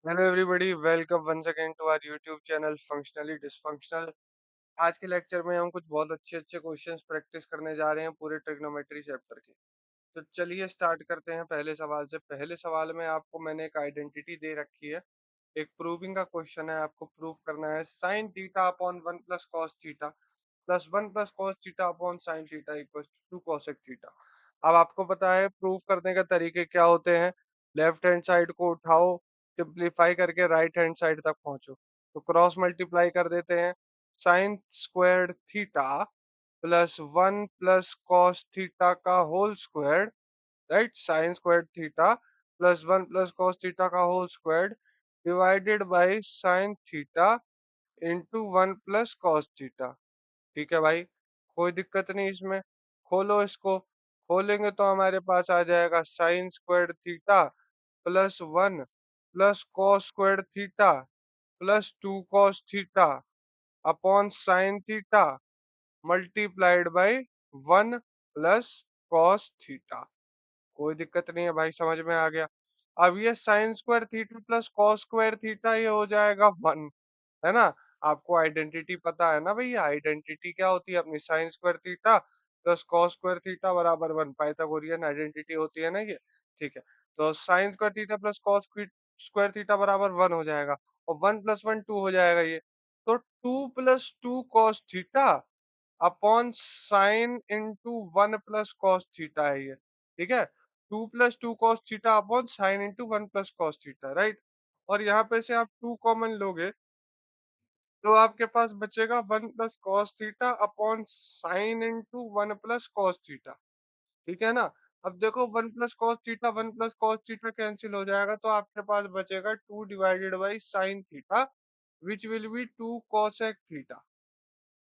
Hello everybody, welcome once again to our YouTube channel Functionally Dysfunctional. आज के lecture में हम कुछ बहुत अच्छे अच्छे क्वेश्चंस प्रैक्टिस करने जा रहे हैं पूरे ट्रिग्नोमेट्री चैप्टर के। तो चलिए स्टार्ट करते हैं पहले सवाल से। पहले सवाल में आपको मैंने एक आइडेंटिटी दे रखी है, एक प्रूविंग का क्वेश्चन है। आपको प्रूव करना है sine theta upon one plus cos theta plus one plus cos theta upon sine theta equal to cosec theta. अब आपको पता है प्रूव करने के तरीके क्या होते हैं। लेफ्ट हैंड साइड को उठाओ, सिंप्लीफाई करके राइट हैंड साइड तक पहुंचो। तो क्रॉस मल्टीप्लाई कर देते हैं। Sine square theta plus one plus cos theta का whole square, right. Sine square theta plus one plus cos theta का whole square divided by sine theta into one plus cos theta. ठीक है भाई, कोई दिक्कत नहीं इसमें। खोलो इसको। खोलेंगे तो हमारे पास आ जाएगा sine square theta plus one plus cos square theta plus to cos theta upon sine theta multiplied by one plus cos theta. कोई दिक्कत नहीं है भाई, समझ में आ गया। अब ये sign square theta plus cos square theta ये हो जाएगा वन, है ना। आपको आइडेंटिटी पता है ना भैया, आइडेंटिटी क्या होती है अपनी, sine square theta plus cos square theta बराबर वन, पाइथागोरियन आइडेंटिटी होती है ना ये। ठीक है, तो sign square theta plus cos square theta बराबर वन हो जाएगा, और वन प्लस वन टू हो जाएगा ये। तो two plus two cos theta upon sine into one plus cos theta है ये। ठीक है, two plus two cos theta upon sine into one plus cos theta, right. और यहाँ पे से आप टू कॉमन लोगे तो आपके पास बचेगा one plus cos theta upon sine into one plus cos theta. ठीक है ना। अब देखो one plus cos theta cancel हो जाएगा, तो आपके पास बचेगा two divided by sine theta which will be two cosec theta.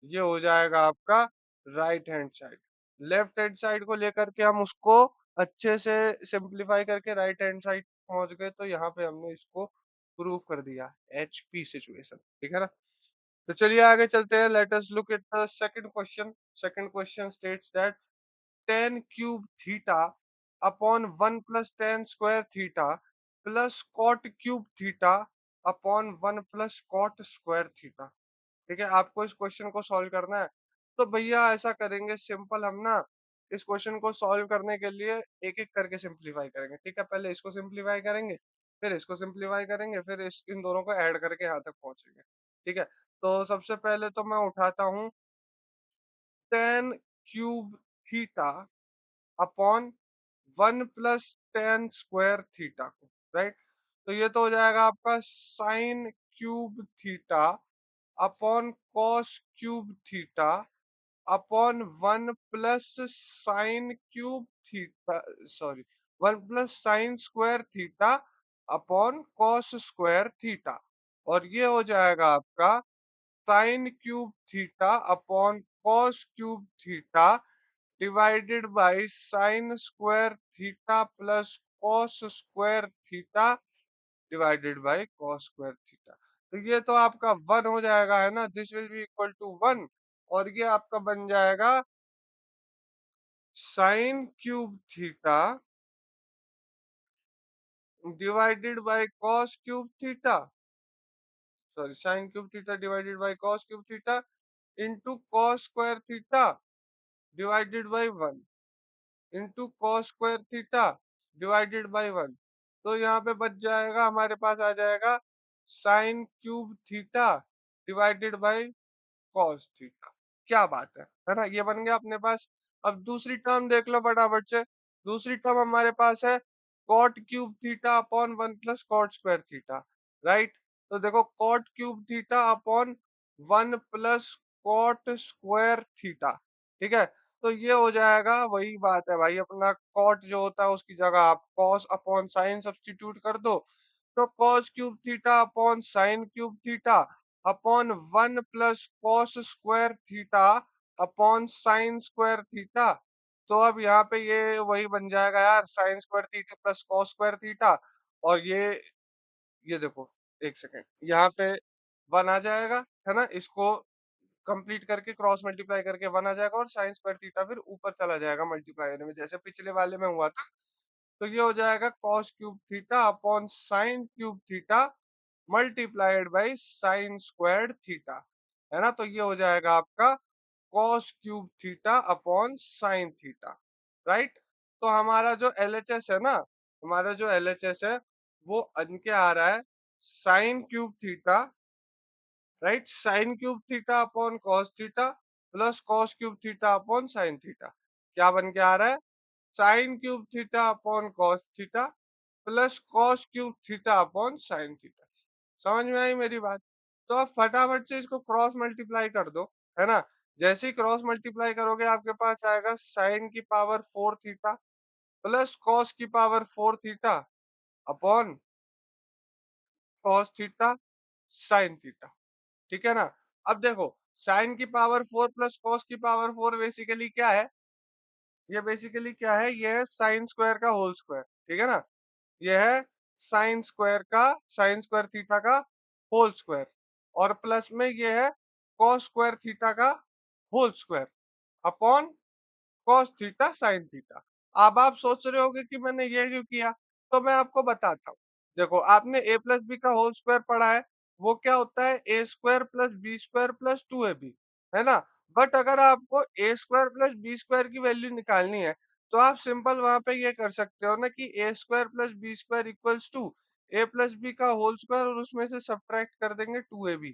ये हो जाएगा आपका right hand side. Left hand side को लेकर के हम उसको अच्छे से सिंप्लीफाई करके राइट हैंड साइड पहुंच गए, तो यहाँ पे हमने इसको प्रूव कर दिया, एचपी सिचुएशन। ठीक है ना। तो चलिए आगे चलते हैं। Let us look at the second question. Second question states that tan cube theta upon one plus tan square theta plus cot cube theta upon one plus cot square theta. ठीक है, आपको इस क्वेश्चन को solve करना है। तो भैया ऐसा करेंगे सिंपल, हम ना इस क्वेश्चन को सॉल्व करने के लिए एक एक करके सिंप्लीफाई करेंगे। ठीक है, पहले इसको सिंप्लीफाई करेंगे, फिर इसको सिंप्लीफाई करेंगे, फिर इन दोनों को ऐड करके यहाँ तक पहुंचेंगे। ठीक है, तो सबसे पहले तो मैं उठाता हूँ ten cube theta upon one plus tan square theta को, राइट। तो ये तो हो जाएगा आपका sign cube theta upon cos cube theta upon one plus sine cube theta, sorry, one plus sine square theta upon cos square theta. और ये हो जाएगा आपका sign cube theta upon cos cube theta divided by sign square theta plus cos square theta divided by cos square theta. तो ये तो आपका one हो जाएगा, है ना, this will be equal to one. और ये आपका बन जाएगा sine cube theta divided by cos cube theta, sorry, sine cube theta divided by cos cube theta into cos square theta divided by one into cos square theta divided by one. तो यहाँ पे बच जाएगा, हमारे पास आ जाएगा sine cube theta divided by cos theta. क्या बात है ना, ये बन गया अपने पास। अब दूसरी टर्म देख लो फटाफट से। दूसरी टर्म हमारे पास है cot cube theta upon one plus cot square theta, right. तो देखो cot cube theta upon one plus cot square theta. ठीक है, तो ये हो जाएगा, वही बात है भाई, अपना कॉट जो होता है उसकी जगह आप कॉस अपॉन साइन सब्स्टिट्यूट कर दो। तो cos cube theta upon sign cube theta upon one plus cos square theta upon sine square theta. तो अब यहाँ पे ये वही बन जाएगा यार, sign square theta plus cos square theta. और ये देखो, एक सेकेंड, यहाँ पे वन आ जाएगा, है ना। इसको कंप्लीट करके क्रॉस मल्टीप्लाई करके वन आ जाएगा, और साइन स्क्वायर थीटा फिर ऊपर चला जाएगा मल्टीप्लाई होने में, जैसे पिछले वाले में हुआ था। तो ये हो जाएगा cos cube theta upon sign cube theta multiplied by sine squared theta, है ना। तो ये हो जाएगा आपका cos cube theta upon sine theta, right. तो हमारा जो एलएचएस है ना, हमारा जो एलएचएस है वो अन के आ रहा है sign cube theta, right, sign cube theta upon cos theta plus cos cube theta upon sine theta. क्या बन के आ रहा है? Sign cube theta upon cos theta plus cos cube theta upon sine theta. समझ में आई मेरी बात? तो आप फटाफट से इसको क्रॉस मल्टीप्लाई कर दो, है ना। जैसे ही क्रॉस मल्टीप्लाई करोगे आपके पास आएगा साइन की पावर 4 थीटा प्लस कॉस की power 4 theta upon cos theta sine theta, ठीक है ना। अब देखो, साइन की पावर 4 प्लस कॉस की पावर 4 बेसिकली क्या है? ये बेसिकली क्या है? ये है साइन स्क्वायर का होल स्क्वायर, ठीक है ना। ये है साइन स्क्वायर थीटा का होल स्क्वायर, और प्लस में ये है कॉस स्क्वायर थीटा का whole square upon cos theta sine theta. अब आप सोच रहे होगे कि मैंने ये क्यों किया, तो मैं आपको बताता हूँ। देखो, आपने ए प्लस बी का होल स्क्वायर पढ़ा है, वो क्या होता है? A square plus B square plus 2ab, है ना। बट अगर आपको A square plus B square की वैल्यू निकालनी है, तो आप सिंपल वहां पे ये कर सकते हो ना कि A square plus B square equals to A plus B का होल स्क्वायर, और उसमें से सब्ट्रैक्ट कर देंगे 2ab,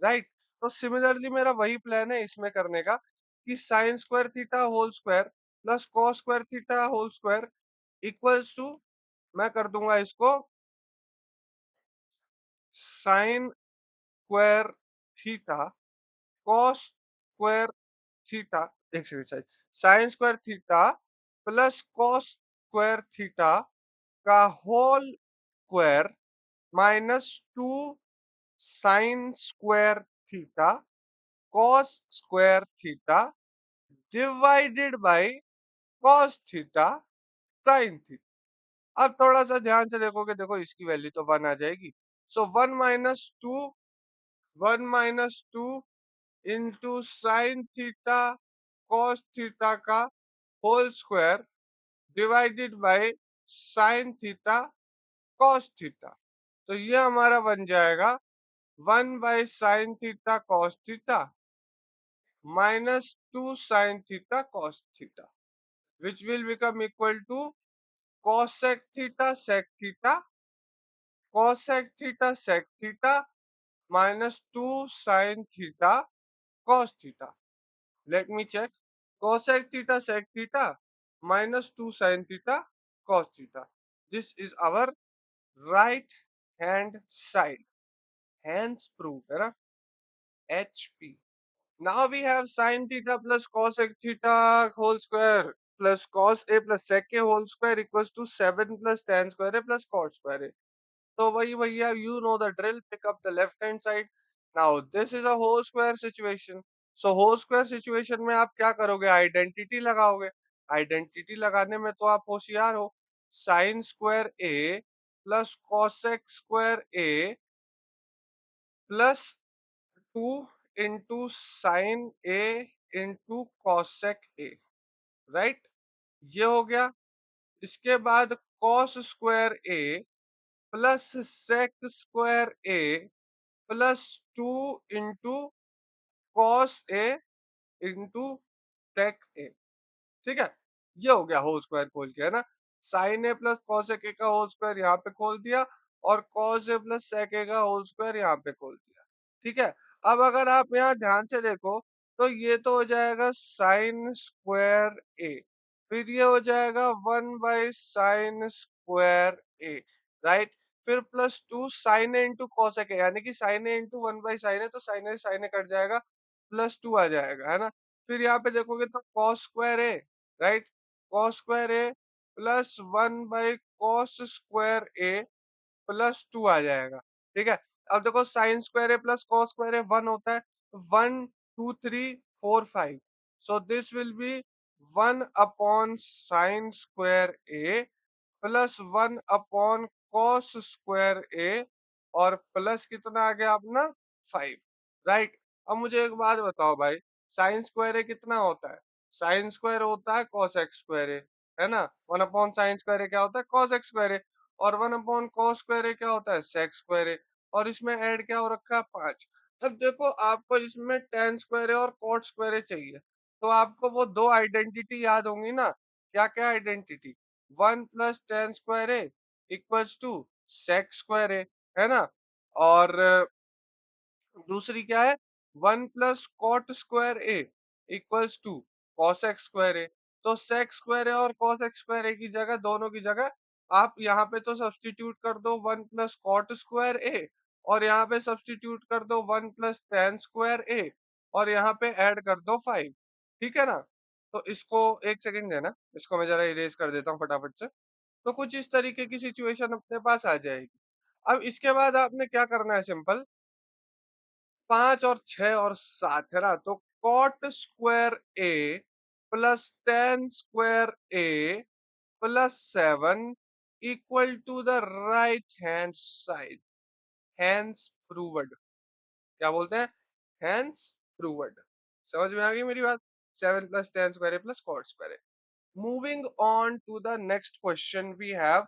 राइट। तो सिमिलरली मेरा वही प्लान है इसमें करने का, कि sine square theta whole square plus cos square theta whole square equals to, मैं कर दूंगा इसको sine square theta cos square theta, एक second side, sine square theta plus cos square theta का whole square minus 2 sine square theta cos square theta divided by cos theta sine theta. अब थोड़ा सा ध्यान से देखोगे, देखो इसकी वैल्यू तो 1 आ जाएगी। So 1 minus two into sine theta cos theta का whole square divided by sine theta cos theta. तो ये हमारा बन जाएगा 1/साइन theta cos theta minus 2 sine theta cos theta, which will become equal to cosec theta sec theta cosec theta sec theta minus 2 sin theta cos theta. Let me check. Cosec theta sec theta minus 2 sin theta cos theta. This is our right hand side. Hence proof, है ना? HP. Now we have sin theta plus cosec theta whole square plus cos a plus sec a whole square equals to 7 plus tan square a plus cot square a. तो वही भैया, you know the drill, pick up the left hand side. Now this is a whole square situation. So whole square situation में आप क्या करोगे? Identity लगाओगे। Identity लगाने में तो आप होशियार हो। Sine square A plus cosec square A plus 2 into sine A into cosec A, right. ये हो गया। इसके बाद cos square A plus sec square A plus 2 into cos A into sec A, ठीक है। ये हो गया होल स्क्वायर खोल के, है ना। Sign A plus cos a का होल स्क्वायर यहाँ पे खोल दिया, और कॉस ए प्लस सेक ए का होल स्क्वायर यहाँ पे खोल दिया, ठीक है। अब अगर आप यहाँ ध्यान से देखो, तो ये तो हो जाएगा साइन स्क्वायर ए, फिर ये हो जाएगा 1/साइन स्क्वायर ए, राइट। फिर plus 2 sine A into cosec A, यानी कि sine A into sine A, तो साइन ए कट जाएगा, प्लस 2 आ जाएगा, है ना। फिर यहाँ पे देखोगे तो cos square A, right, cos square A plus 1/कॉस square A plus 2 आ जाएगा, ठीक है। अब देखो, sine square A plus cos square A 1 होता है, 1 2 3 4 5, सो दिस विल बी 1/साइन square A plus 1/कॉस square A, और प्लस कितना आ गया अपना 5, राइट। अब मुझे एक बात बताओ भाई, साइन स्क्वायर ए कितना होता है? साइन स्क्वायर होता है कॉस एक्स स्क्वायर ए, है ना। 1/साइन स्क्वायर ए क्या होता है? कॉस एक्स स्क्वायर ए, और 1/कॉस स्क्वायर ए क्या होता है? सेक स्क्वायर ए। और इसमें ऐड क्या हो रखा है 5। अब देखो आपको इसमें tan स्क्वायर और cot स्क्वायर चाहिए, तो आपको वो दो आइडेंटिटी याद होंगी ना। क्या क्या identity? 1 plus tan square A equals to sec square A, है ना। और दूसरी क्या है? 1 plus cot square A equals to cosec square A. तो सेक स्क्वायर ए और कॉसेक स्क्वायर ए की जगह, दोनों की जगह आप यहाँ पे तो सब्स्टिट्यूट कर दो 1 प्लस कॉट स्क्वायर ए, और यहाँ पे सब्स्टिट्यूट कर दो 1 प्लस टेन स्क्वायर ए, और यहाँ पे ऐड कर दो 5। ठीक है ना। तो इसको एक सेकंड देना, इसको मैं जरा इरेज कर देता हूँ फटाफट से। तो कुछ इस तरीके की सिचुएशन अपने पास आ जाएगी। अब इसके बाद आपने क्या करना है? सिंपल, 5 और 6 और 7 है ना, तो cot square A plus tan square A plus 7 equal to the right hand side. Hence proved. क्या बोलते हैं? Hence proved. समझ में आ गई मेरी बात? 7 plus tan square A plus cot square A. Moving on to the next question, we have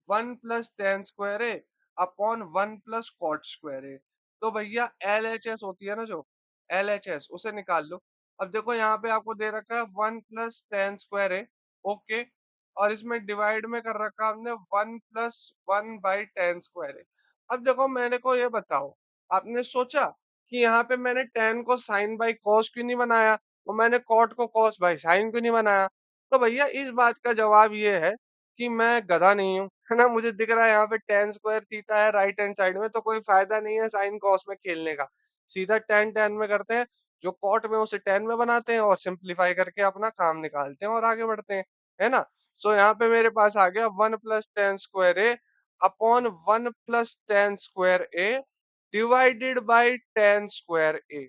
1 plus tan square a upon 1 plus cot square a। तो भैया LHS होती है ना, जो LHS उसे निकाल लो। अब देखो यहाँ पे आपको दे रखा है 1 प्लस टेन स्क्वायर ए, ओके, और इसमें डिवाइड में कर रखा हमने 1 प्लस 1 बाई टेन स्क्वायर ए। अब देखो मैंने को ये बताओ, आपने सोचा कि यहाँ पे मैंने टेन को साइन बाई कॉस क्यों नहीं बनाया, और मैंने कॉट को कॉस बाई साइन क्यों नहीं बनाया? तो भैया इस बात का जवाब ये है कि मैं गधा नहीं हूँ, है ना। मुझे दिख रहा है यहाँ पे टेन स्क्वायर थीटा है राइट हैंड साइड में, तो कोई फायदा नहीं है साइन कॉस में खेलने का। सीधा टेन टेन में करते हैं, जो कॉट में उसे टेन में बनाते हैं, और सिंप्लीफाई करके अपना काम निकालते हैं और आगे बढ़ते हैं, है ना। सो यहाँ पे मेरे पास आ गया 1 plus tan square A upon 1 plus tan square A divided by tan square A.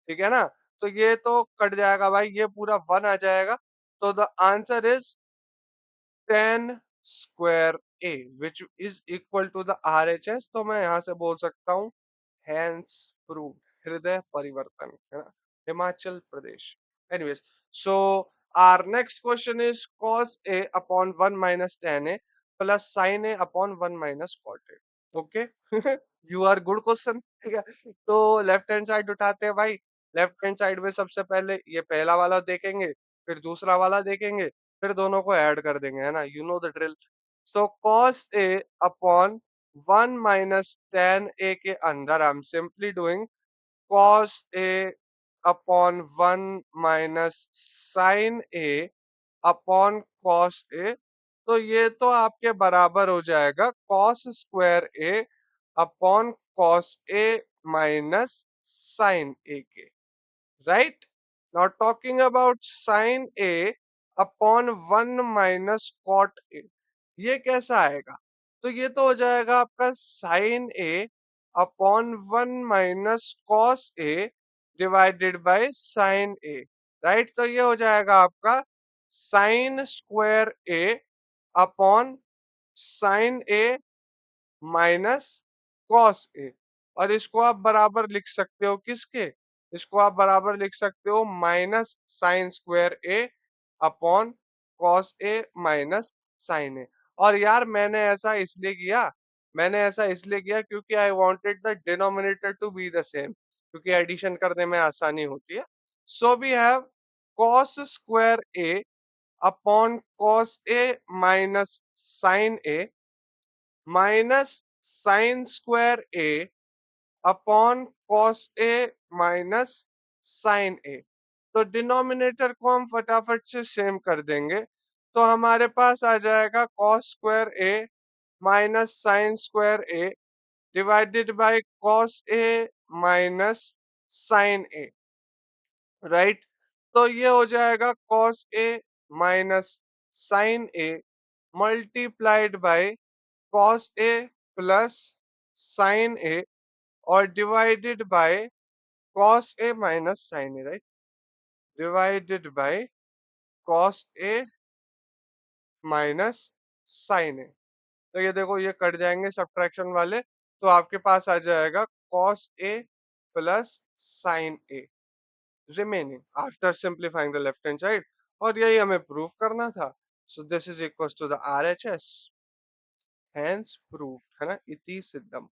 ठीक है ना। तो ये तो कट जाएगा भाई, ये पूरा 1 आ जाएगा। तो the answer is tan square A which is equal to the RHS। तो मैं यहां से बोल सकता हूँ हैंस प्रूव, हृदय परिवर्तन, है ना, Himachal Pradesh. Anyways, so our next question is cos a upon 1 minus tan a plus sin a upon 1 minus cot a। Okay, you are good question. ठीक है, तो लेफ्ट हैंड साइड उठाते हैं भाई। लेफ्ट हैंड साइड में सबसे पहले ये पहला वाला देखेंगे, फिर दूसरा वाला देखेंगे, फिर दोनों को ऐड कर देंगे, है ना। You know the drill. So cos a upon 1 minus tan a के अंदर I am simply doing cos a upon 1 minus sin a upon cos a। तो ये तो आपके बराबर हो जाएगा cos square a upon cos a minus sin a के। Right. Now talking about sine A upon 1 minus cot A, ये कैसा आएगा? तो ये तो हो जाएगा आपका sine A upon 1 minus cos A divided by sine A. Right, तो ये हो जाएगा आपका sine square A upon sine A minus cos ए। और इसको आप बराबर लिख सकते हो किसके? इसको आप बराबर लिख सकते हो minus sine square A upon cos A minus sine A. और यार मैंने ऐसा इसलिए किया क्योंकि I wanted the denominator to be the same, क्योंकि एडिशन करने में आसानी होती है। So we have cos square A upon cos A minus sine A minus sine square A upon cos A minus sine A. तो denominator को हम फटाफट से सेम कर देंगे, तो हमारे पास आ जाएगा cos square A minus sine square A divided by cos A minus sine A. Right, तो ये हो जाएगा cos A minus sine A multiplied by cos A plus sine A और divided by cos A minus sine A. Right, divided by cos A minus sine A. तो ये देखो ये cut जाएंगे सब्ट्रैक्शन वाले, तो आपके पास आ जाएगा cos A plus sine A remaining after simplifying the left hand side. और यही हमें प्रूव करना था। So this is equal to the RHS, hence proved, है ना, इति सिद्धम।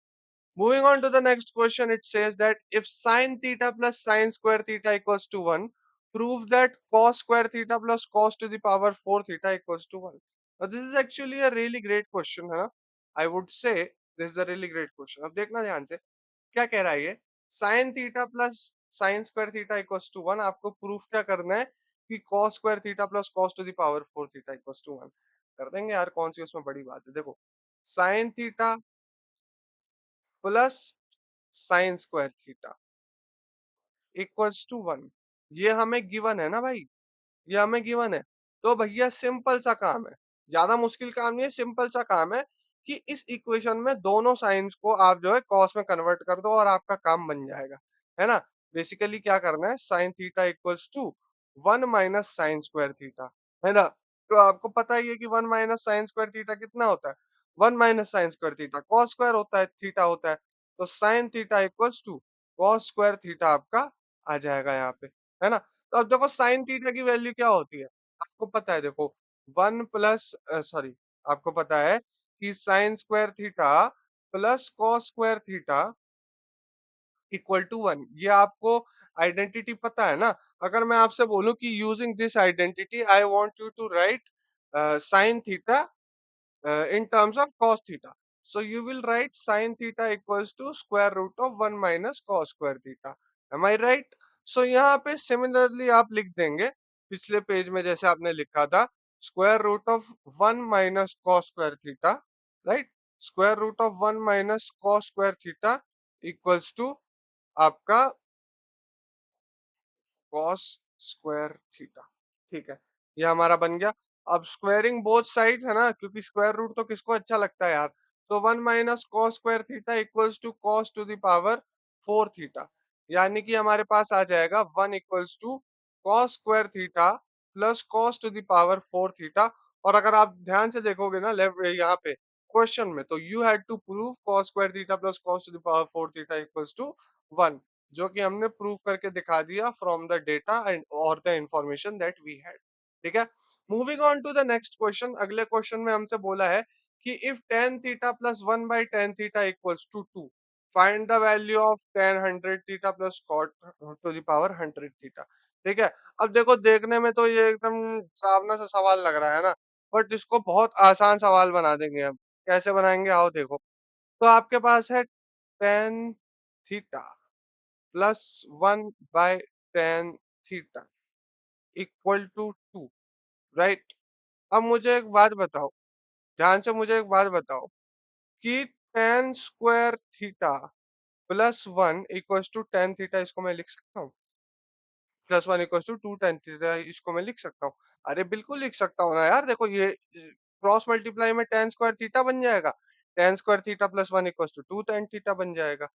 Moving on to the next question, it says that if sine theta plus sine square theta equals to 1, prove that cos square theta plus cos to the power 4 theta equals to 1. Now, this is actually a really great question, है ना? I would say this is a really great question. अब देखना ध्यान से क्या कह रहा है ये, sine theta plus sine square theta equals to 1, आपको प्रूफ क्या करना है कि cos square theta plus cos to the power 4 theta equals to 1। कर देंगे यार, कौन सी उसमें बड़ी बात है। देखो, sine theta plus sine square theta equals to 1, ये हमें गिवन है ना भाई, ये हमें गिवन है। तो भैया सिंपल सा काम है, ज्यादा मुश्किल काम नहीं है, सिंपल सा काम है कि इस इक्वेशन में दोनों साइंस को आप जो है कॉस में कन्वर्ट कर दो और आपका काम बन जाएगा, है ना। बेसिकली क्या करना है, sine theta equals to 1 minus sine square theta, है ना। तो आपको पता ही है कि 1 माइनस साइन स्क्वायर थीटा कितना होता है, 1 minus sine square theta cos square होता है, थीटा होता है। तो sine theta equals to cos square theta आपका आ जाएगा यहाँ पे, है ना। तो अब देखो साइन थीटा की वैल्यू क्या होती है, आपको पता है। देखो 1 प्लस सॉरी, आपको पता है कि sine square theta plus cos square theta equal to 1, ये आपको आइडेंटिटी पता है ना। अगर मैं आपसे बोलूं कि using this identity I want you to write sine theta in terms of cos theta, so you will write sin theta equals to square root of 1 minus cos square theta, am I right? So यहाँ पे similarly आप लिख देंगे पिछले page में जैसे आपने लिखा था, square root of 1 minus cos square theta, right. Square root of 1 minus cos square theta equals to आपका cos स्क्वायर थीटा, ठीक है, ये हमारा बन गया। अब स्क्वायरिंग बोथ साइड है ना, क्योंकि स्क्वायर रूट तो किसको अच्छा लगता है यार। तो 1 minus cos square theta equals to cos to the power 4 theta, यानी कि हमारे पास आ जाएगा 1 equals to cos square theta plus cos to the power 4 theta. और अगर आप ध्यान से देखोगे ना लेफ्ट यहाँ पे क्वेश्चन में, तो you had to prove cos square theta plus cos to the power 4 theta equals to 1, जो कि हमने प्रूव करके दिखा दिया फ्रॉम द डेटा एंड और the information that we had, ठीक है। Moving on to the next question, अगले क्वेश्चन में हमसे बोला है कि if tan theta plus 1 by tan theta equals to 2, find the value of tan 100 theta plus cot to the power 100 theta, ठीक है। अब देखो, देखने में तो ये एकदम डरावना सा सवाल लग रहा है ना, बट इसको बहुत आसान सवाल बना देंगे हम। कैसे बनाएंगे, आओ देखो। तो आपके पास है tan theta plus 1 by tan theta equal to 2, right. अब मुझे एक बात बताओ, ध्यान से मुझे एक बात बताओ कि tan square theta plus 1 equals to tan theta, इसको मैं लिख सकता हूँ। Plus 1 equals to 2 tan theta, इसको मैं लिख सकता हूँ। अरे बिल्कुल लिख सकता हूँ ना यार, देखो ये क्रॉस मल्टीप्लाई में tan स्क्वायर थीटा बन जाएगा, tan square theta plus 1 equals to 2 tan theta बन जाएगा।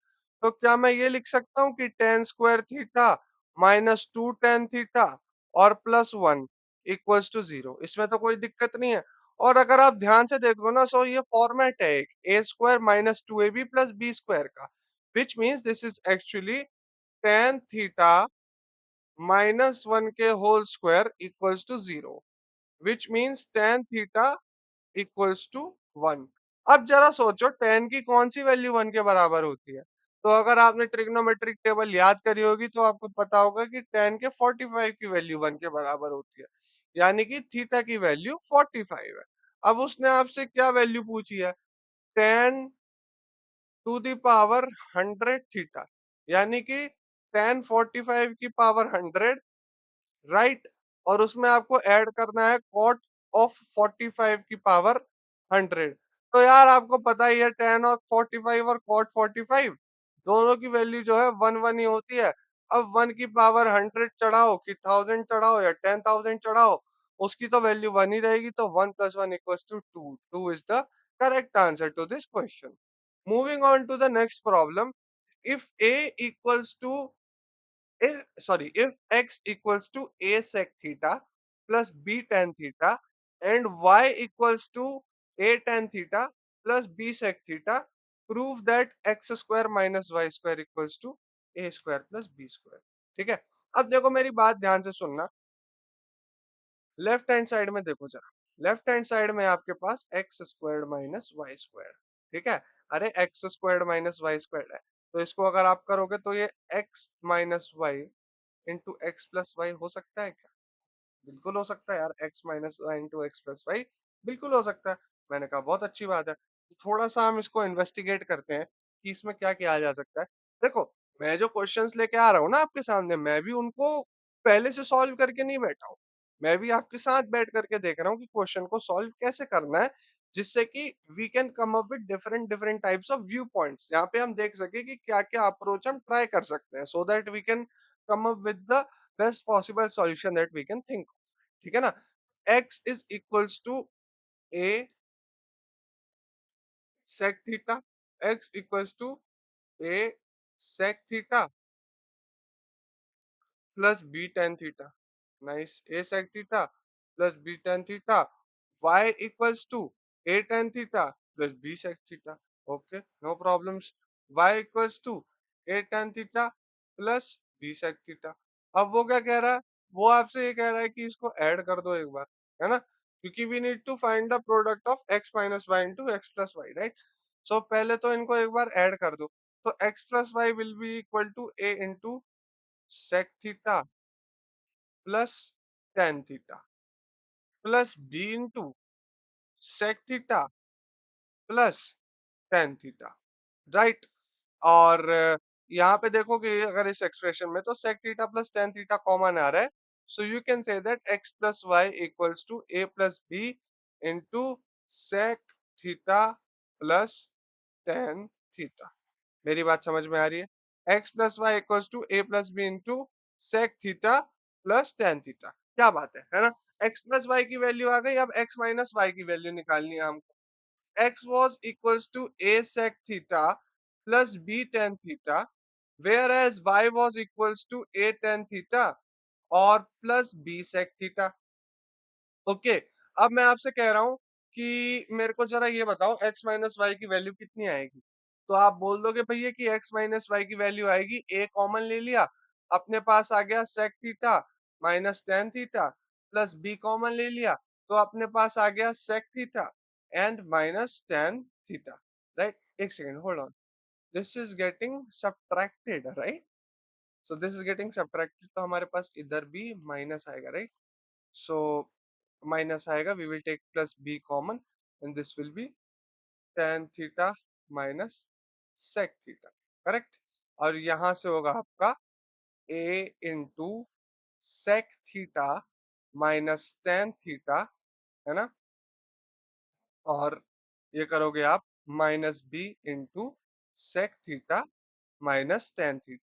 तो क्या मैं ये लिख सकता हूँ कि tan square theta minus 2 tan theta और प्लस 1 इक्वल्स टू 0, इसमें तो कोई दिक्कत नहीं है। और अगर आप ध्यान से देखो ना, सो ये फॉर्मेट है एक A square minus 2ab plus B square का, which means this is actually tan theta minus 1 के whole square equals to 0, which means tan theta equals to 1। अब जरा सोचो tan की कौन सी वैल्यू 1 के बराबर होती है। तो अगर आपने ट्रिग्नोमेट्रिक टेबल याद करी होगी तो आपको पता होगा कि tan के 45 की वैल्यू 1 के बराबर होती है, यानी कि थीटा की वैल्यू 45 है। अब उसने आपसे क्या वैल्यू पूछी है, tan to the power 100 theta, यानी कि tan 45 की पावर 100, राइट। और उसमें आपको ऐड करना है कॉट ऑफ 45 की पावर 100। तो यार आपको पता ही है, tan और 45 और कॉट 45 दोनों की वैल्यू जो है 1 1 ही होती है। अब 1 की पावर 100 चढ़ाओ कि 1000 चढ़ाओ या 10,000 चढ़ाओ, उसकी तो वैल्यू 1 ही रहेगी। तो 1 plus 1 equals to 2, 2 is the correct answer to this question. Moving on to the next problem, if a equals to if x equals to a sec theta plus b tan theta and y equals to a tan theta plus b sec theta, prove that x square minus y square equals to a square plus b square, ठीक है। अब देखो मेरी बात ध्यान से सुनना, left hand side में देखो जरा, लेफ्ट हैंड साइड में आपके पास X square minus Y square, ठीक है। अरे X squared minus Y squared है, तो इसको अगर आप करोगे तो ये X minus Y into X plus Y हो सकता है क्या? बिल्कुल हो सकता है यार, X minus Y into X plus Y बिल्कुल हो सकता है। मैंने कहा बहुत अच्छी बात है, तो थोड़ा सा हम इसको इन्वेस्टिगेट करते हैं कि इसमें क्या किया जा सकता है। देखो, मैं जो क्वेश्चंस लेके आ रहा हूँ ना आपके सामने, मैं भी उनको पहले से सॉल्व करके नहीं बैठा हूँ। मैं भी आपके साथ बैठ करके देख रहा हूँ कि क्वेश्चन को सॉल्व कैसे करना है, जिससे कि we can come up with different different types of view points, जहाँ पे हम देख सके कि क्या क्या अप्रोच हम ट्राई कर सकते हैं, so that we can come up with the best possible solution that we can think. ठीक है ना? x is equals to a sec theta, x equals to a sec theta plus b tan theta. Nice, a sec theta plus b tan theta. y equals to a tan theta plus b sec theta. Okay, no problems. y equals to a tan theta plus b sec theta. अब वो क्या कह रहा है? वो आपसे ये कह रहा है कि इसको ऐड कर दो एक बार, है ना? क्योंकि we need to find the product of x minus Y into X plus Y, right? So पहले तो इनको एक बार ऐड कर दो। तो x plus Y will be equal to a into sec theta plus tan theta plus b into sec theta plus tan theta, right? और यहाँ पे देखोगे अगर इस एक्सप्रेशन में, तो sec theta plus tan theta common आ रहा है, so you can say that x plus Y equals to a plus b into sec theta plus tan theta. मेरी बात समझ में आ रही है? x plus Y equals to a plus B into sec theta plus tan theta. क्या बात है ना? x प्लस वाई की वैल्यू आ गई, अब x माइनस वाई की वैल्यू निकालनी है हमको। x was equals to a sec theta plus b tan theta, whereas y was equals to a tan theta और plus b sec theta। Okay, अब मैं आपसे कह रहा हूं कि मेरे को जरा ये बताओ x माइनस वाई की वैल्यू कितनी आएगी? तो आप बोल दोगे भैया कि x माइनस वाई की वैल्यू आएगी, a कॉमन ले लिया, अपने पास आ गया sec theta minus tan theta plus b common ले लिया, तो अपने पास आ गया sec theta and minus tan theta, right? एक second, hold on, this is getting subtracted, right? So this is getting subtracted, तो हमारे पास इधर भी माइनस आएगा, राइट? सो माइनस आएगा, we will take plus b common and this will be tan theta minus sec theta, correct? और यहां से होगा आपका a into sec theta minus tan theta, है ना? और ये करोगे आप minus b into sec theta minus tan theta.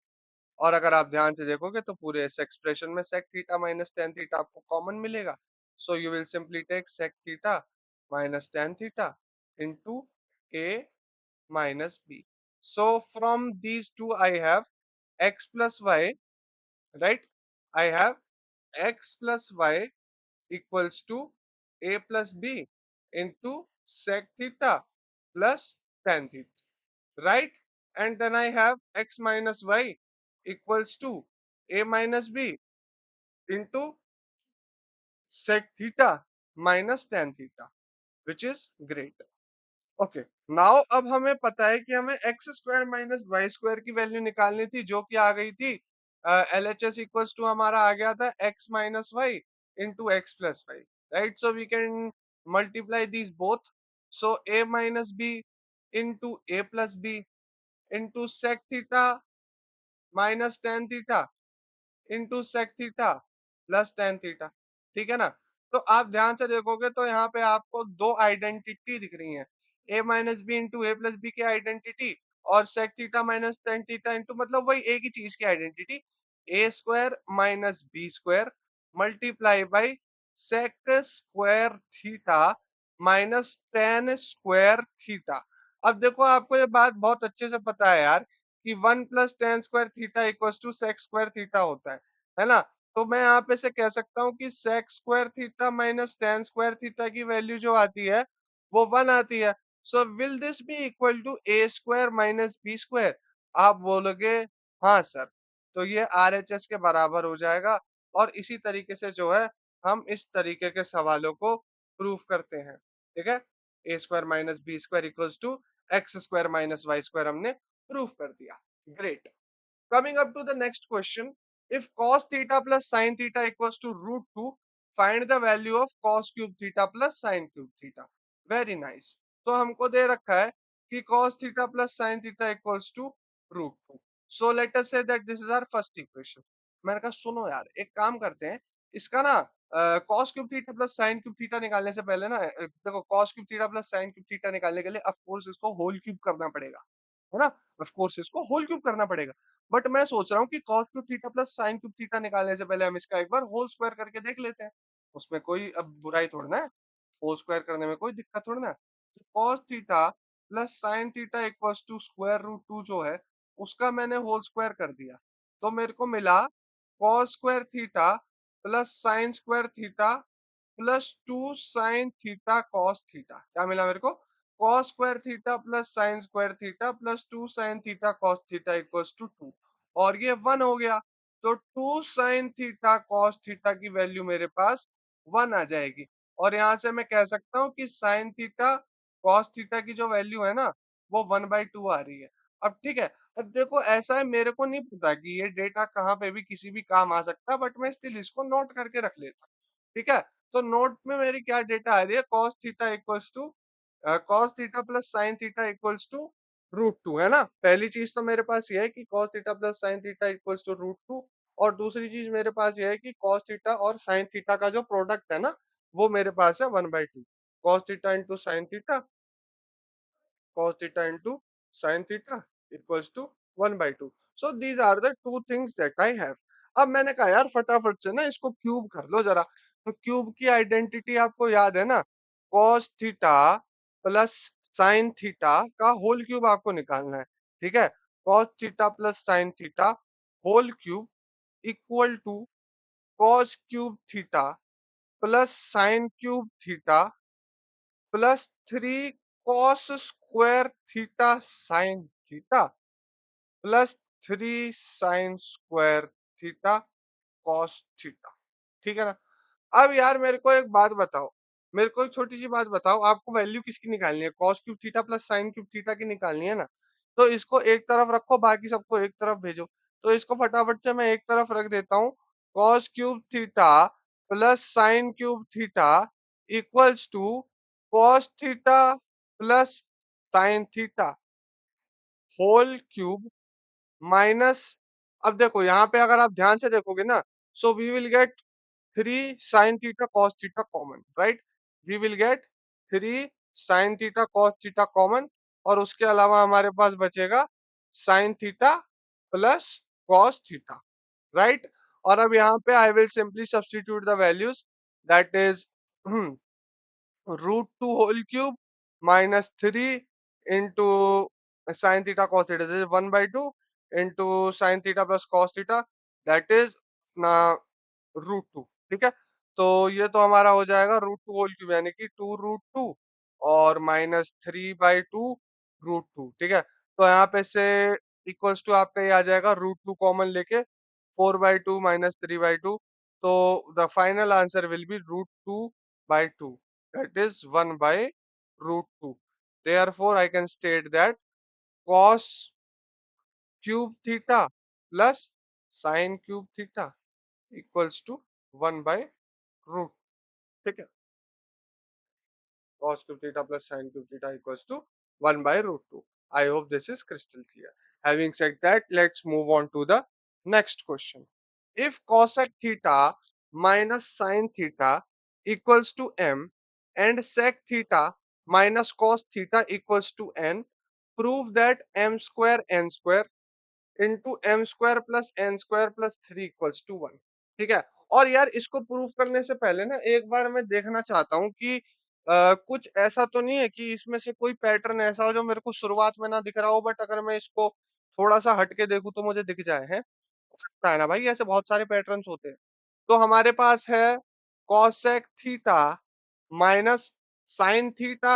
और अगर आप ध्यान से देखोगे तो पूरे इस एक्सप्रेशन में sec theta minus tan theta आपको कॉमन मिलेगा, so you will simply take sec theta minus tan theta into a minus b. So from these two I have x plus y, right? I have x plus y equals to a plus b into sec theta plus tan theta, right? And then I have x minus y equals to a minus b into sec theta minus tan theta, which is great. Okay, now अब हमें पता है कि हमें X square minus Y square की value निकालनी थी, जो कि आ गई थी L H S equals to हमारा आ गया था X minus Y into X plus Y, right? So we can multiply these both, so A minus B into A plus B into sec theta minus tan theta into sec theta plus tan theta. ठीक है ना? तो आप ध्यान से देखोगे तो यहाँ पे आपको दो आइडेंटिटी दिख रही हैं, A minus B into A plus B की आइडेंटिटी और sec theta minus tan theta into, मतलब वही एक ही चीज की identity, A square minus B square multiply by sec square theta minus tan square theta. अब देखो, आपको ये बात बहुत अच्छे से पता है यार कि one plus tan square theta equal to sec square theta होता है ना? तो मैं यहाँ पे से कह सकता हूँ कि sec square theta minus tan square theta की वैल्यू जो आती है वो वन आती है। So will this be equal to A square minus B square? आप बोलोगे हाँ सर, तो ये आरएचएस के बराबर हो जाएगा। और इसी तरीके से जो है हम इस तरीके के सवालों को प्रूफ करते हैं। ठीक है? A square minus B square equals to X square minus Y square हमने प्रूव कर दिया। Great. Coming up to the next question, if cos theta plus sin theta equals to root two, find the value of cos cube theta plus sin cube theta. Very nice. तो हमको दे रखा है कि cos theta plus sin theta equals to root two. So let us say that this is our first equation. मैंने कहा सुनो यार, एक काम करते हैं, इसका ना cos cube theta plus sin cube theta निकालने से पहले ना देखो, cos cube theta plus sin cube theta निकालने के लिए ऑफ कोर्स इसको होल क्यूब करना पड़ेगा, है ना। ऑफ कोर्स इसको होल क्यूब करना पड़ेगा। बट मैं सोच रहा हूँ कि cos cube theta plus sin cube theta निकालने से पहले हम इसका एक बार होल स्क्वायर करके देख लेते हैं। उसमें कोई अब बुराई थोड़ी ना है, होल स्क्वायर करने में कोई दिक्कत थोड़ी ना है। cos theta plus sin theta equals to square root two जो है, उसका मैंने होल स्क्वायर कर दिया, तो मेरे को मिला cos square theta plus sin square theta plus two sine theta cos theta. क्या मिला मेरे को? Cos square theta plus sine square theta plus two sine theta cos theta equals to two, और ये वन हो गया। तो two sine theta cos theta की वैल्यू मेरे पास वन आ जाएगी, और यहां से मैं कह सकता हूं कि साइन थीटा कॉस थीटा की जो वैल्यू है ना, वो वन बाई टू आ रही है। अब ठीक है, अब देखो ऐसा है, मेरे को नहीं पता कि ये डेटा कहाँ पे भी किसी भी काम आ सकता है, बट मैं स्टिल इसको नोट करके रख लेता हूं। ठीक है, तो नोट में मेरी क्या डेटा आ रही है, cos theta equals to cos theta plus sin theta equals to root two, है ना। पहली चीज तो मेरे पास ये है कि cos theta plus sin theta equals to root two, और दूसरी चीज मेरे पास ये है कि cos थीटा और sin थीटा का जो प्रोडक्ट है ना, वो मेरे पास है one by two. cos theta into sine theta, cos theta into sin theta equals to 1/2. So these are the two things that I have. अब मैंने कहा यार फटाफट से ना इसको क्यूब कर लो जरा। तो क्यूब की आइडेंटिटी आपको याद है ना, cos theta plus sin theta का होल क्यूब आपको निकालना है। ठीक है, cos theta plus sin theta whole cube equal to cos cube theta plus sin cube theta plus three cos square theta sine theta plus three sine square theta cos theta. ठीक है ना। अब यार मेरे को एक बात बताओ, मेरे को एक छोटी सी बात बताओ, आपको वैल्यू किसकी निकालनी है? Cos cube theta plus sine cube theta की निकालनी है ना। तो इसको एक तरफ रखो, बाकी सबको एक तरफ भेजो। तो इसको फटाफट से मैं एक तरफ रख देता हूँ। Cos cube theta plus sine cube theta equals to cos theta plus sine theta whole cube minus, अब देखो यहाँ पे अगर आप ध्यान से देखोगे ना, so we will get three sine theta cos theta common, right. We will get three sine theta cos theta common, और उसके अलावा हमारे पास बचेगा sine theta plus cos theta, right. और अब यहाँ पे I will simply substitute the values, that is root two whole cube minus three into sine theta cos theta, this is one by two into sine theta plus cos theta, that is ना root two. ठीक है, तो ये तो हमारा हो जाएगा root two whole cube यानी कि टू रूट टू और minus three by two root two. ठीक है, तो यहाँ पे से इक्वल्स टू आपका ये आ जाएगा रूट टू कॉमन लेके four by two minus three by two, तो the final answer will be root two by two, that is 1 by root 2. Therefore, I can state that cos cube theta plus sin cube theta equals to 1 by root. ठीक है, cos cube theta plus sin cube theta equals to 1 by root 2. I hope this is crystal clear. Having said that, let's move on to the next question. If cosec theta minus sin theta equals to m and sec theta minus cos theta equals to n, prove that m square n square into m square plus n square plus 3 equals to 1। ठीक है, और यार इसको prove करने से पहले ना एक बार मैं देखना चाहता हूँ कि कुछ ऐसा तो नहीं है कि इसमें से कोई पैटर्न ऐसा हो जो मेरे को शुरुआत में ना दिख रहा हो, बट अगर मैं इसको थोड़ा सा हट के देखूं तो मुझे दिख जाए, है। हो सकता है ना भाई, ऐसे बहुत सारे पैटर्न्स होते हैं। तो हमारे पास है cosec theta minus sine theta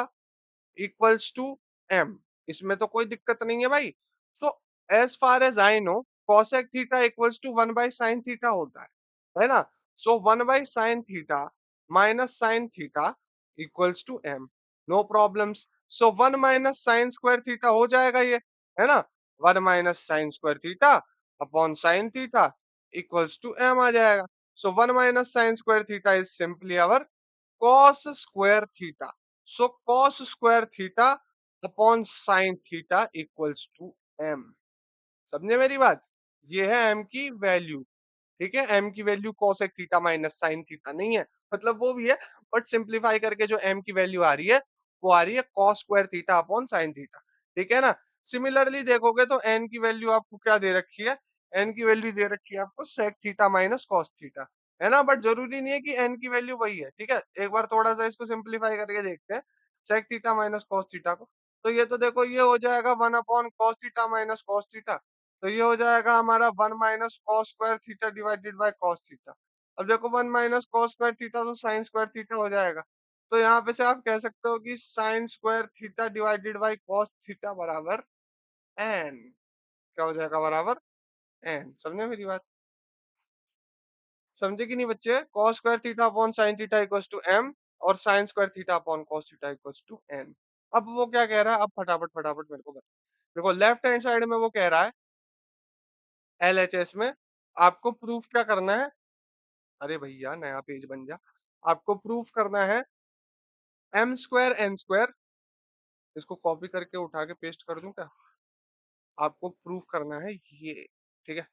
equals to M, इसमें तो कोई दिक्कत नहीं है भाई। So as far as I know, cosec theta equals to one by sine theta होता है ना। So one by sine theta minus sine theta equals to M, no problems. So 1 minus sine square theta हो जाएगा ये, है ना। 1 minus sine square theta upon sine theta equals to m आ जाएगा। So 1 minus sine square theta is simply our cos square theta. So cos square theta upon sine theta equals to m। समझे मेरी बात? ये है m की value. ठीक है, m की value cosec theta minus sin theta नहीं है, मतलब वो भी है, बट सिंप्लीफाई करके जो m की वैल्यू आ रही है वो आ रही है cos square theta upon sin theta. ठीक है ना। सिमिलरली देखोगे तो n की वैल्यू आपको क्या दे रखी है, n की वैल्यू दे रखी है आपको sec theta minus cos theta, है ना। बट जरूरी नहीं है कि n की वैल्यू वही है। ठीक है, एक बार थोड़ा सा इसको सिंप्लीफाई करके देखते हैं sec theta minus cos theta को। तो ये तो देखो ये हो जाएगा 1 upon cos theta minus cos theta. तो ये हो जाएगा हमारा 1 minus cos square theta divided by cos theta. अब देखो 1 माइनस कॉस स्क्वायर थीटा तो साइन स्क्वायर थीटा हो जाएगा। तो यहाँ पे से आप कह सकते हो कि sine square theta divided by cos theta बराबर एन। क्या हो जाएगा? बराबर एन। समझे मेरी बात? समझे कि नहीं बच्चे? Cos square theta upon sine theta equals to M और sine square theta upon cos theta equals to N. अब वो क्या कह रहा है, अब फटाफट फटाफट मेरे को बता। देखो लेफ्ट हैंड साइड में वो कह रहा है एलएचएस में आपको प्रूफ क्या करना है। अरे भैया नया पेज बन जा। आपको प्रूफ करना है एम स्क्वायर एन स्क्वायर। इसको कॉपी करके उठा के पेस्ट कर दूं क्या? आपको प्रूफ करना है ये। ठीक है,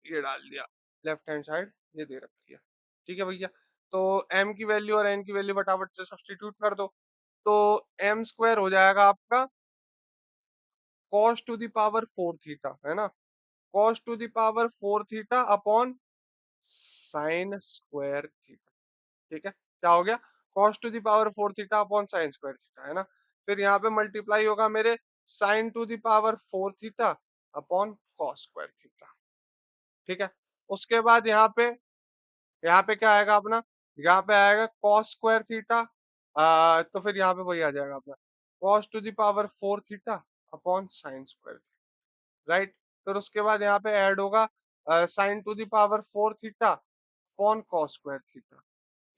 ये डाल दिया लेफ्ट हैंड साइड, ये दे रखी है। ठीक है भैया। तो एम की वैल्यू और एन की वैल्यू फटाफट से सब्सटीट्यूट कर दो। तो एम स्क्वायर हो जाएगा आपका cos to the power 4 theta, है ना। cos to the power 4 theta upon sine square theta. ठीक है, क्या हो गया? cos to the power 4 theta upon sine square theta, है ना। फिर यहाँ पे मल्टीप्लाई होगा मेरे sine to the power 4 theta upon cos square theta. ठीक है, उसके बाद यहाँ पे क्या आएगा अपना? यहाँ पे आएगा cos स्क्वायर थीटा। तो फिर यहाँ पे वही आ जाएगा अपना cos to the power 4 theta upon sine square, right. फिर उसके बाद यहाँ पे ऐड होगा sine to the power 4 theta upon cos square theta.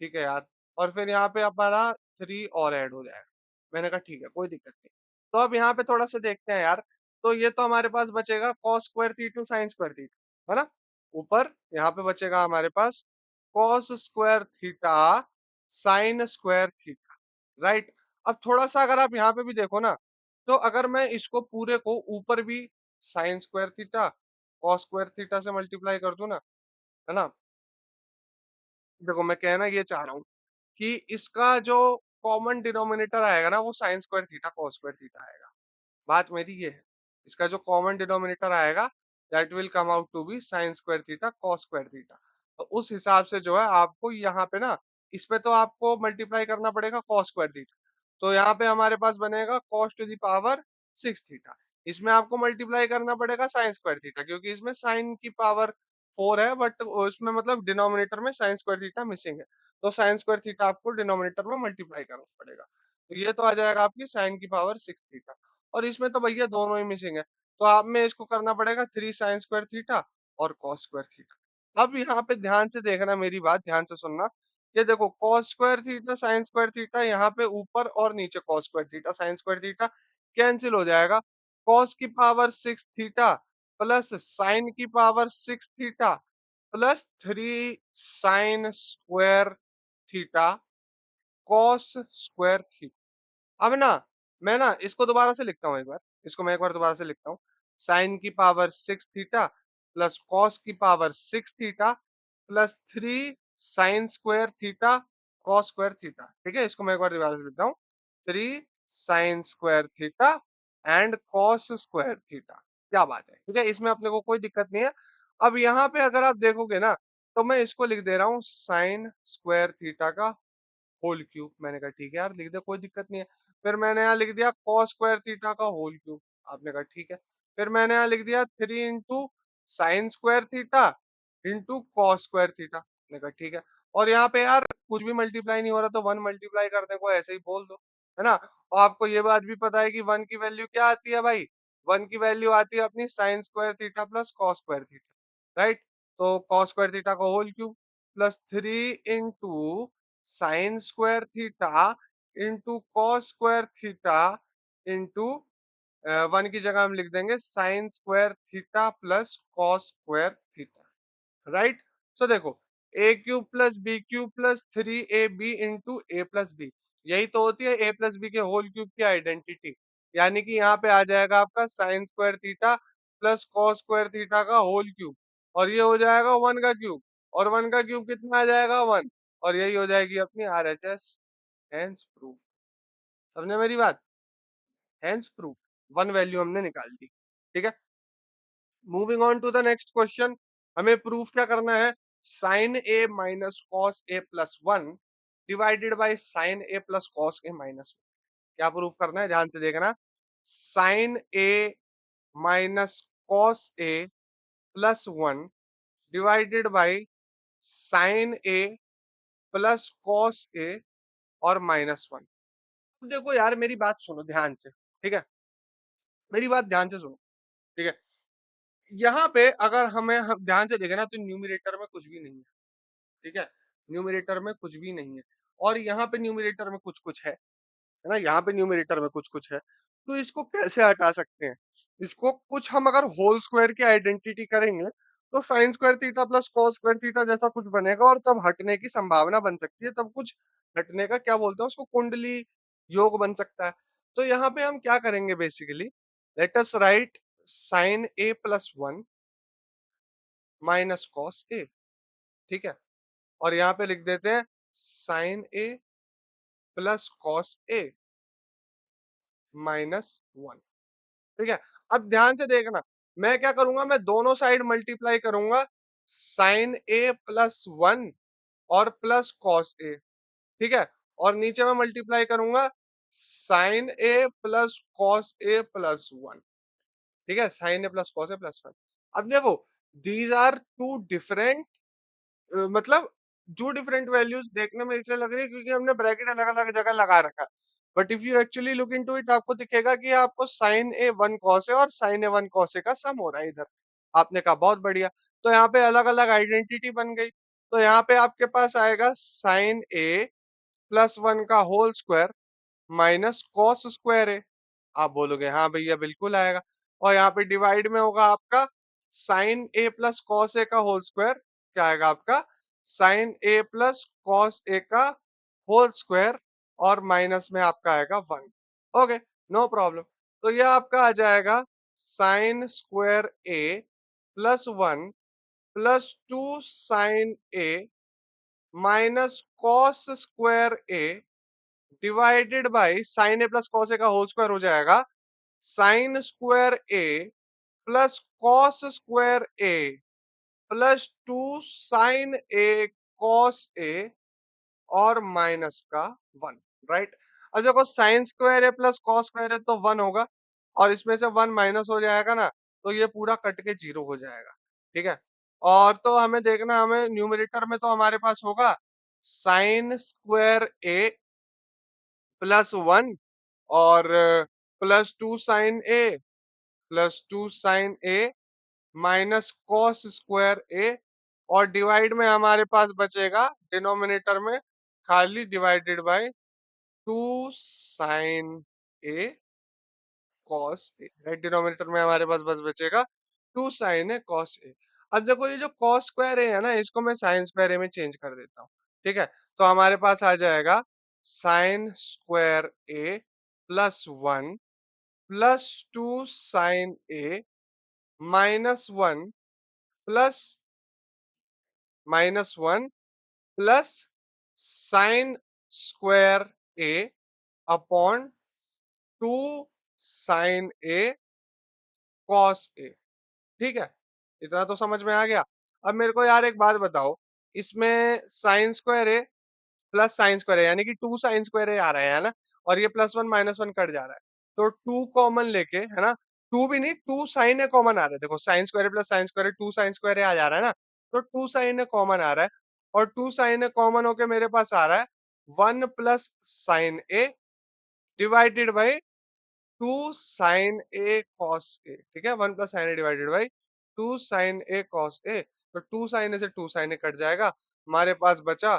ठीक है यार। और फिर यहाँ पे हमारा 3 और ऐड हो जाएगा। मैंने कहा ठीक है, कोई दिक्कत नहीं। तो अब यहाँ पे थोड़ा सा देखते हैं यार। तो ये तो हमारे पास बचेगा cos square theta sign square theta, है ना। ऊपर यहाँ पे बचेगा हमारे पास cos square theta sign square theta, right. अब थोड़ा सा अगर आप यहाँ पे भी देखो ना, तो अगर मैं इसको पूरे को ऊपर भी sign square theta cos square theta से मल्टीप्लाई कर दूं ना, है ना। देखो मैं कहना ये चाह रहा हूँ कि इसका जो कॉमन डिनोमिनेटर आएगा ना वो sine square theta cos square theta आएगा। बात मेरी ये है, इसका जो कॉमन डिनोमिनेटर आएगा that will come out to be sine square theta cos square theta. तो उस हिसाब से जो है आपको यहाँ पे ना, इस पे तो आपको मल्टीप्लाई करना पड़ेगा cos स्क्वायर थीटा। तो यहाँ पे हमारे पास बनेगा cos to the power 6 theta. इसमें आपको मल्टीप्लाई करना पड़ेगा साइन स्क्वायर थीटा, क्योंकि इसमें साइन की पावर 4 है, बट उसमें मतलब डिनोमिनेटर में साइन स्क्वायर थीटा मिसिंग है। तो साइन स्क्वायर थीटा आपको डिनोमिनेटर में मल्टीप्लाई करना पड़ेगा। तो ये तो आ जाएगा आपकी साइन की पावर 6 थीटा। और इसमें तो भैया दोनों ही मिसिंग है। तो आप में इसको करना पड़ेगा 3 साइन स्क्वायर थीटा और cos स्क्वायर थीटा। अब यहाँ पे ध्यान से देखना, मेरी बात ध्यान से सुनना। ये देखो cos square theta sign square theta, यहाँ पे ऊपर और नीचे cos square theta sign square theta cancel हो जाएगा। cos की पावर 6 थीटा प्लस साइन की power 6 theta plus 3 sign square theta cos square theta. अब ना मैं ना इसको दोबारा से लिखता हूँ एक बार, इसको मैं एक बार दोबारा से लिखता हूँ। साइन की पावर 6 थीटा प्लस कॉस की power 6 theta plus 3 sign square theta cos square theta. ठीक है, इसको मैं एक बार दोबारा से लिखता हूँ। 3 sign square theta and cos square theta. क्या बात है, ठीक है, इसमें अपने को कोई दिक्कत नहीं है। अब यहाँ पे अगर आप देखोगे ना, तो मैं इसको लिख दे रहा हूँ साइन स्क्वायर थीटा का होल क्यूब। मैंने कहा ठीक है यार लिख दे, कोई दिक्कत नहीं है। फिर मैंने यहाँ लिख दिया cos स्क्वायर थीटा का होल क्यूब। आपने कहा ठीक है। फिर मैंने यहाँ लिख दिया 3 into sine square theta into cos square theta. मैंने कहा ठीक है। और यहाँ पे यार कुछ भी मल्टीप्लाई नहीं हो रहा, तो 1 मल्टीप्लाई करने को ऐसे ही बोल दो, है ना। और आपको ये बात भी पता है कि 1 की वैल्यू क्या आती है भाई? 1 की वैल्यू आती है अपनी sine square theta plus cos square theta, right. तो कॉस स्क्वायर थीटा का whole cube plus 3 into sine square theta into cos square theta into 1 की जगह हम लिख देंगे sine square theta plus cos square theta, right. So देखो, a cube plus b cube plus 3ab into A plus b, यही तो होती है ए प्लस बी के होल क्यूब की आइडेंटिटी। यानी कि यहाँ पे आ जाएगा आपका sine square theta plus cos square theta का होल क्यूब, और ये हो जाएगा 1 का क्यूब, और 1 का क्यूब कितना आ जाएगा 1, और यही हो जाएगी अपनी आरएचएस। Hence proof. समझे मेरी बात? हेंस प्रूफ, 1 वैल्यू हमने निकाल दी। ठीक है, moving on to the next question. हमें प्रूफ क्या करना है? Sine A minus cos A plus 1 divided by sine A plus cos A minus 1। क्या प्रूफ करना है, ध्यान से देखना। Sine A minus cos A plus 1 divided by sine A plus cos ए और माइनस 1। देखो यार, मेरी बात सुनो ध्यान से, ठीक है, मेरी बात ध्यान से सुनो, ठीक है। यहाँ पे अगर हम ध्यान से देखें ना, तो न्यूमरेटर में कुछ भी नहीं है, ठीक है, न्यूमरेटर में कुछ भी नहीं है, और यहाँ पे न्यूमरेटर में कुछ कुछ है ना, यहाँ पे न्यूमरेटर में कुछ कुछ है। तो इसको कैसे हटा सकते हैं? इसको कुछ हम अगर होल स्क्वायर की आइडेंटिटी करेंगे, तो sign square theta plus cos square theta जैसा कुछ बनेगा, और तब हटने की संभावना बन सकती है, तब कुछ हटने का क्या बोलते हैं उसको, कुंडली योग बन सकता है। तो यहाँ पे हम क्या करेंगे basically, let us write sine A plus 1 minus cos a, ठीक है, और यहाँ पे लिख देते हैं साइन ए प्लस कॉस ए माइनस 1, ठीक है। अब ध्यान से देखना, मैं क्या करूंगा, मैं दोनों साइड मल्टीप्लाई करूंगा, साइन ए प्लस 1 और प्लस कॉस ए, ठीक है, और नीचे मैं मल्टीप्लाई करूंगा साइन ए प्लस कॉस ए प्लस 1, ठीक है, साइन ए प्लस कॉस ए प्लस 1। अब देखो, दीज आर टू डिफरेंट, मतलब टू डिफरेंट वैल्यूज देखने में इसलिए लग रही है क्योंकि हमने ब्रैकेट अलग अलग जगह लगा रखा है। But if you actually look into it, आपको दिखेगा कि आपको साइन ए 1 कॉस ए और साइन ए 1 कॉस ए का सम हो रहा है इधर। आपने कहा बहुत बढ़िया, तो यहाँ पे अलग अलग आइडेंटिटी बन गई। तो यहाँ पे आपके पास आएगा साइन ए प्लस 1 का whole square minus cos square a. आप बोलोगे हाँ भैया बिल्कुल आएगा, और यहाँ पे डिवाइड में होगा आपका sine A plus cos a का होल स्क्वायर, क्या आएगा आपका sine A plus cos a का होल स्क्वायर, और माइनस में आपका आएगा 1। Okay, no problem. तो ये आपका आ जाएगा sine square A plus 1 plus 2 sine A minus cos square A divided by sine A plus cos a का होल स्क्वायर हो जाएगा साइन स्क्वायर ए प्लस कॉस स्क्वायर ए प्लस 2 साइन ए कॉस ए और minus का 1, राइट। अब देखो, साइन स्क्वायर है plus cos square है तो 1 होगा, और इसमें से 1 माइनस हो जाएगा ना, तो ये पूरा कट के 0 हो जाएगा, ठीक है। और तो हमें देखना, हमें न्यूमरेटर में तो हमारे पास होगा साइन स्क्वायर ए प्लस 1 और plus 2 sine A plus 2 sine A minus cos square A, और डिवाइड में हमारे पास बचेगा डिनोमिनेटर में खाली divided by 2 sine A cos A, right. Denominator में हमारे पास बस बचेगा 2 साइन ए कॉस ए। अब देखो, ये जो कॉस स्क्वायर ए है ना, इसको मैं साइन स्क्वायर ए में चेंज कर देता हूँ, ठीक है। तो हमारे पास आ जाएगा sine square A plus 1 plus 2 sine A -1 plus -1 plus sine square A upon 2 sine A cos a, ठीक है। इतना तो समझ में आ गया। अब मेरे को यार एक बात बताओ, इसमें साइन स्क्वायर ए प्लस साइन स्क्वायर ए यानी कि 2 साइन स्क्वायर ए आ रहा है ना, और ये +1 -1 कट जा रहा है, तो 2 कॉमन लेके, है ना, 2 भी नहीं, 2 साइन ए कॉमन आ रहा है। देखो, sine square plus sine square 2 sine square a आ जा रहा है ना, तो 2 साइन ए कॉमन आ रहा है, और 2 साइन ए कॉमन होके मेरे पास आ रहा है 1 plus sine a divided by 2 sine A cos a, ठीक है, 1 plus sine a divided by 2 sine A cos a. तो 2 साइन ए से 2 साइन ए कट जाएगा, हमारे पास बचा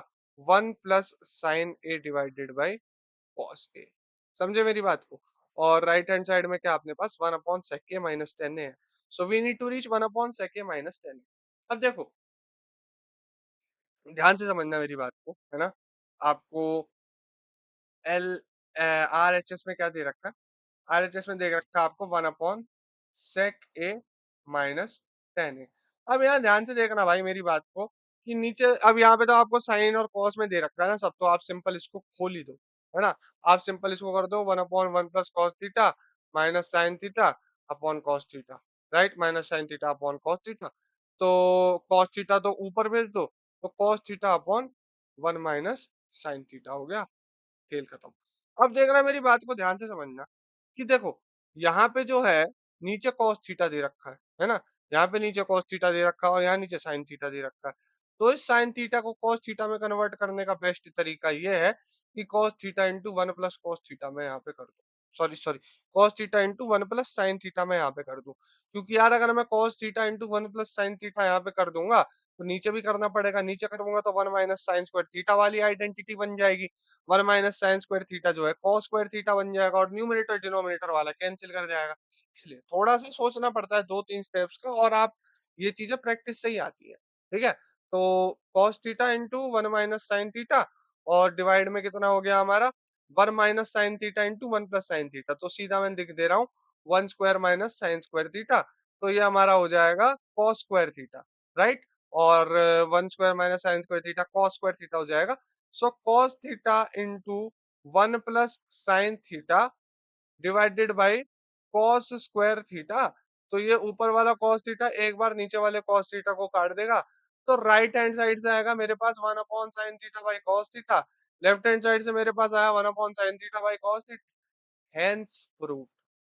1 plus sine a divided by cos a. समझे मेरी बात को? और राइट हैंड साइड में क्या अपने पास 1 अपॉन सेक ए माइनस 10 है। So we need to reach 1 upon sec A minus 10। अब देखो, ध्यान से समझना मेरी बात को, है ना? आपको एल आरएचएस में क्या दे रखा है? आरएचएस में दे रखा है आपको 1 अपॉन सेक ए माइनस 10 है। अब यहाँ ध्यान से देखना भाई मेरी बात को, कि नीचे अब यहाँ पे तो आपको साइन और कॉस में दे रखा है ना सब, तो आप सिंपल इसको खोल ही दो, है ना? आप सिंपल इसको कर दो 1 upon 1 plus cos theta minus sine theta upon cos theta, right? Minus sine theta upon cos theta. तो कॉस थीटा तो ऊपर भेज दो, तो cos theta upon 1 minus sine theta हो गया, खेल खत्म। अब देखना मेरी बात को ध्यान से समझना, कि देखो यहाँ पे जो है नीचे cos थीटा दे रखा है ना? यहाँ पे नीचे cos थीटा दे रखा है और यहाँ नीचे sin थीटा दे रखा है। तो इस sin थीटा को cos थीटा में कन्वर्ट करने का बेस्ट तरीका ये है कि cos theta into 1 plus cos theta मैं यहाँ पे कर दूं। Sorry sorry, cos theta into 1 plus sin theta मैं यहाँ पे कर दूं। क्योंकि यार अगर मैं cos theta into 1 plus sin theta यहाँ पे कर दूंगा, तो नीचे भी करना पड़ेगा। नीचे करूंगा तो 1 माइनस साइन स्क्वायर थीटा वाली आइडेंटिटी बन जाएगी। 1 माइनस साइन स्क्वायर थीटा जो है cos स्क्वायर थीटा बन जाएगा और न्यूमरेटर डिनोमिनेटर वाला कैंसिल कर जाएगा। इसलिए थोड़ा सा सोचना पड़ता है 2-3 स्टेप्स का, और आप ये चीजें प्रैक्टिस से ही आती है। ठीक है? तो cos theta into 1 minus sine theta, और डिवाइड में कितना हो गया हमारा 1 minus sine theta into 1 plus sine theta. तो सीधा मैं लिख दे रहा हूँ 1 square minus sine square theta. तो ये हमारा हो जाएगा cos स्क्वायर थीटा, राइट? और 1 square minus sine square theta cos square theta हो जाएगा। सो cos theta into 1 plus sine theta divided by cos square theta. तो ये ऊपर वाला cos थीटा एक बार नीचे वाले cos थीटा को काट देगा, तो राइट हैंड साइड से आएगा मेरे पास 1 upon sine theta by cos theta. Left hand side से मेरे पास आया 1 upon sine theta by cos theta. Hence proof.